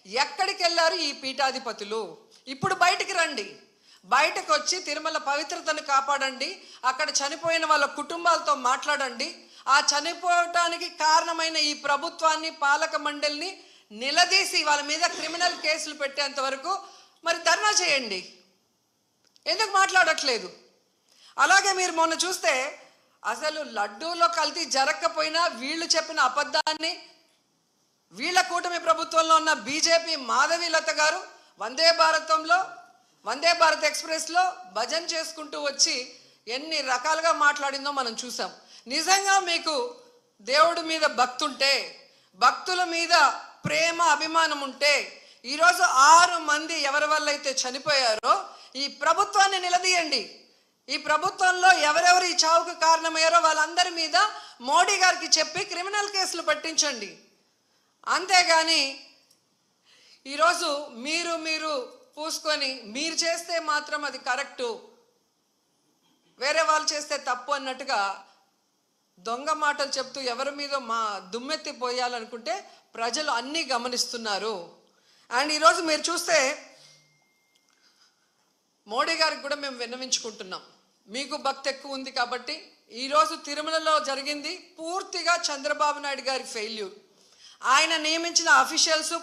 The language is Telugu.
ఎక్కడికి వెళ్ళారు ఈ పీఠాధిపతులు? ఇప్పుడు బయటికి రండి, బయటకు వచ్చి తిరుమల పవిత్రతను కాపాడండి, అక్కడ చనిపోయిన వాళ్ళ కుటుంబాలతో మాట్లాడండి, ఆ చనిపోవటానికి కారణమైన ఈ ప్రభుత్వాన్ని, పాలక మండలిని నిలదీసి వాళ్ళ మీద క్రిమినల్ కేసులు పెట్టేంత వరకు మరి ధర్నా చేయండి. ఎందుకు మాట్లాడట్లేదు? అలాగే మీరు మొన్న చూస్తే అసలు లడ్డూలో కల్తీ జరగకపోయినా వీళ్ళు చెప్పిన అబద్ధాన్ని వీళ్ళ కూటమి ప్రభుత్వంలో ఉన్న బీజేపీ మాధవీలత గారు వందే భారత్ ఎక్స్ప్రెస్లో భజన చేసుకుంటూ వచ్చి ఎన్ని రకాలుగా మాట్లాడిందో మనం చూసాం. నిజంగా మీకు దేవుడి మీద భక్తి ఉంటే, భక్తుల మీద ప్రేమ అభిమానం ఉంటే, ఈరోజు 6 మంది ఎవరి వల్ల అయితే చనిపోయారో ఈ ప్రభుత్వాన్ని నిలదీయండి. ఈ ప్రభుత్వంలో ఎవరెవరు ఈ చావుకు కారణమయ్యారో వాళ్ళందరి మీద మోడీ గారికి చెప్పి క్రిమినల్ కేసులు పట్టించండి. అంతేగాని ఈరోజు మీరు పూసుకొని మీరు చేస్తే మాత్రం అది కరెక్టు, వేరే వాళ్ళు చేస్తే తప్పు అన్నట్టుగా దొంగ మాటలు చెప్తూ ఎవరి మీద దుమ్మెత్తి పోయాలనుకుంటే ప్రజలు అన్నీ గమనిస్తున్నారు. అండ్ ఈరోజు మీరు చూస్తే మోడీ గారికి కూడా మేము విన్నవించుకుంటున్నాం, మీకు భక్తి ఎక్కువ ఉంది కాబట్టి ఈరోజు తిరుమలలో జరిగింది పూర్తిగా చంద్రబాబు నాయుడు గారి ఫెయిల్యూర్. ఆయన నియమించిన అఫీషియల్స్